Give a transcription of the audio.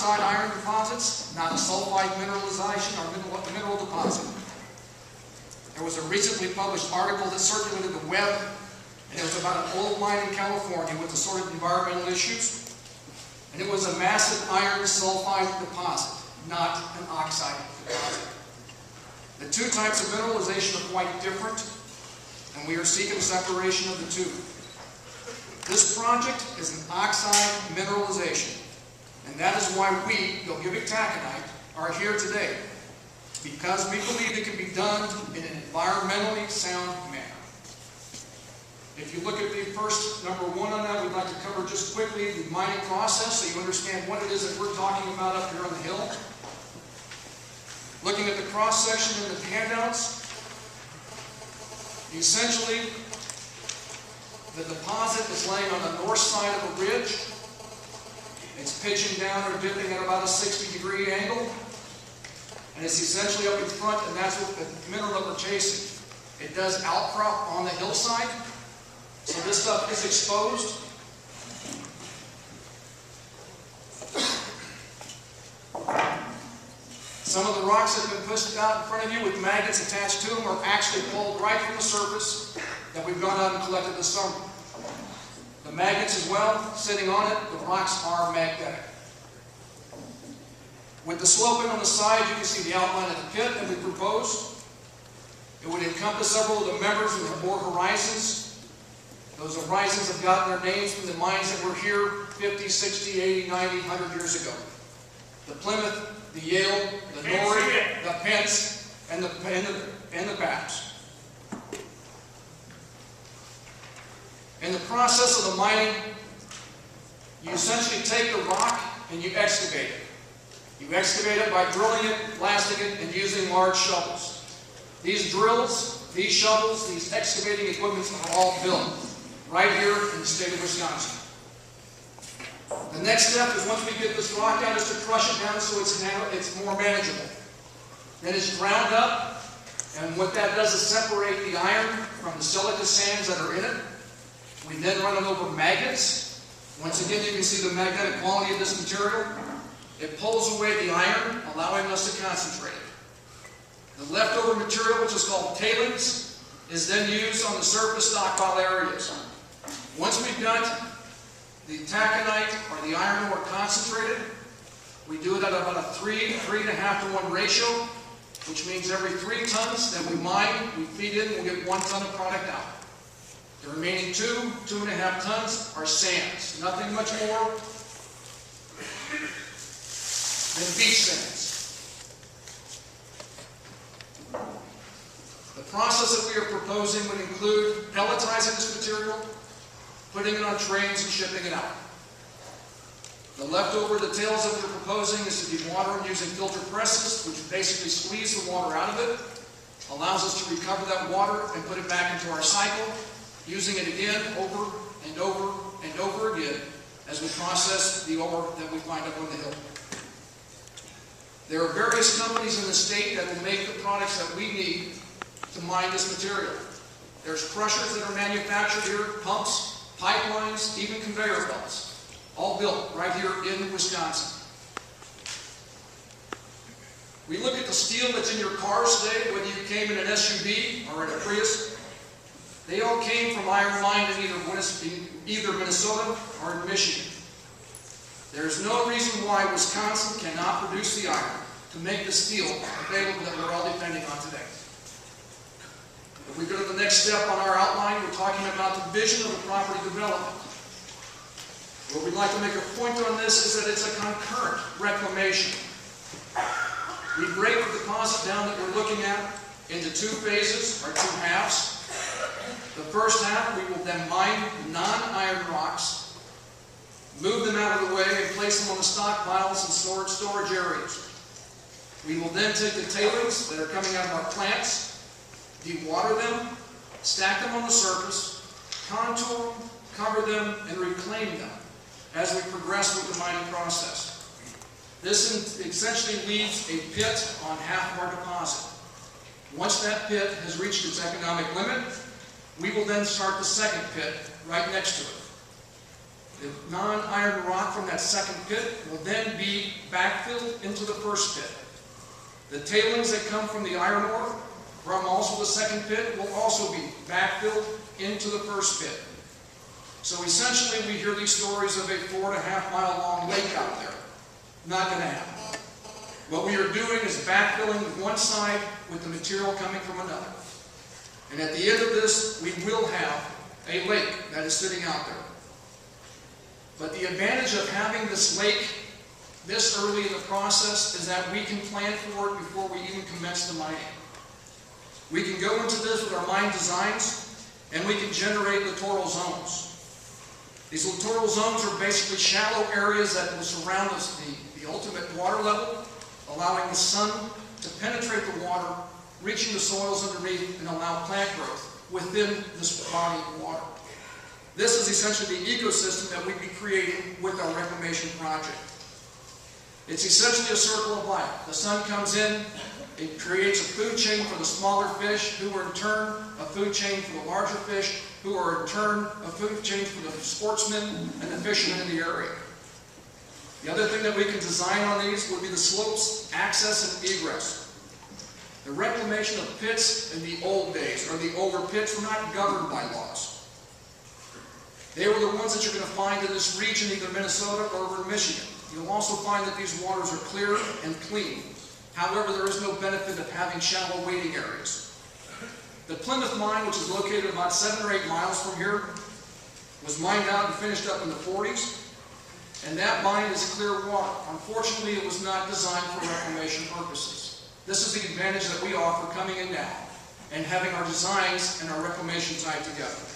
oxide iron deposits, not a sulfide mineralization or mineral deposit. There was a recently published article that circulated the web, and it was about an old mine in California with assorted environmental issues. And it was a massive iron sulfide deposit, not an oxide deposit. The two types of mineralization are quite different, and we are seeking separation of the two. This project is an oxide mineralization, and that is why we, GTAC, are here today, because we believe it can be done in an environmentally sound manner. If you look at the first number 1 on that, we'd like to cover just quickly the mining process so you understand what it is that we're talking about up here on the hill. Looking at the cross-section in the handouts, essentially the deposit is laying on the north side of a ridge. It's pitching down or dipping at about a 60-degree angle. And it's essentially up in front, and that's what the mineral that we're chasing. It does outcrop on the hillside, so this stuff is exposed. Some of the rocks that have been pushed out in front of you with magnets attached to them are actually pulled right from the surface that we've gone out and collected this summer. The magnets as well, sitting on it, the rocks are magnetic. With the sloping on the side, you can see the outline of the pit that we proposed. It would encompass several of the members who have more horizons. Those horizons have gotten their names from the mines that were here 50, 60, 80, 90, 100 years ago. The Plymouth, the Yale, the Norrie, the Pence, and the Baps. In the process of the mining, you essentially take the rock and you excavate it. You excavate it by drilling it, blasting it, and using large shovels. These drills, these shovels, these excavating equipments are all built right here in the state of Wisconsin. The next step is, once we get this rock out, is to crush it down so it's more manageable. Then it's ground up, and what that does is separate the iron from the silica sands that are in it. We then run it over magnets. Once again, you can see the magnetic quality of this material. It pulls away the iron, allowing us to concentrate it. The leftover material, which is called tailings, is then used on the surface stockpile areas. Once we've got the taconite or the iron ore concentrated, we do it at about a 3.5 to 1 ratio, which means every 3 tons that we mine, we feed in, we'll get 1 ton of product out. The remaining 2.5 tons are sands. Nothing much more than beach sands. The process that we are proposing would include pelletizing this material, putting it on trains and shipping it out. The leftover, the tails that we're proposing, is to dewater using filter presses, which basically squeeze the water out of it, allows us to recover that water and put it back into our cycle, using it again over and over and over again as we process the ore that we find up on the hill. There are various companies in the state that will make the products that we need to mine this material. There's crushers that are manufactured here, pumps, pipelines, even conveyor belts, all built right here in Wisconsin. We look at the steel that's in your cars today, whether you came in an SUV or in a Prius. They all came from iron mined in either Minnesota or in Michigan. There's no reason why Wisconsin cannot produce the iron to make the steel available that we're all depending on today. If we go to the next step on our outline, we're talking about the vision of the property development. What we'd like to make a point on this is that it's a concurrent reclamation. We break the deposit down that we're looking at into 2 phases, or 2 halves. The first half, we will then mine non-iron rocks, move them out of the way, and place them on the stockpiles and storage areas. We will then take the tailings that are coming out of our plants, dewater them, stack them on the surface, contour them, cover them, and reclaim them as we progress with the mining process. This essentially leaves a pit on half of our deposit. Once that pit has reached its economic limit, we will then start the second pit right next to it. The non-iron rock from that second pit will then be backfilled into the first pit. The tailings that come from the iron ore from also the second pit will also be backfilled into the first pit. So essentially we hear these stories of a 4.5 mile long lake out there. Not going to happen. What we are doing is backfilling one side with the material coming from another. And at the end of this, we will have a lake that is sitting out there. But the advantage of having this lake this early in the process is that we can plan for it before we even commence the mining. We can go into this with our mine designs, and we can generate littoral zones. These littoral zones are basically shallow areas that will surround us, the ultimate water level, allowing the sun to penetrate the water, reaching the soils underneath, and allow plant growth within this body of water. This is essentially the ecosystem that we'd be creating with our reclamation project. It's essentially a circle of life. The sun comes in, it creates a food chain for the smaller fish, who are in turn a food chain for the larger fish, who are in turn a food chain for the sportsmen and the fishermen in the area. The other thing that we can design on these would be the slopes, access, and egress. The reclamation of pits in the old days, or the older pits, were not governed by laws. They were the ones that you're going to find in this region, either Minnesota or over in Michigan. You'll also find that these waters are clear and clean. However, there is no benefit of having shallow wading areas. The Plymouth mine, which is located about 7 or 8 miles from here, was mined out and finished up in the 40s. And that mine is clear water. Unfortunately, it was not designed for reclamation purposes. This is the advantage that we offer coming in now and having our designs and our reclamation tied together.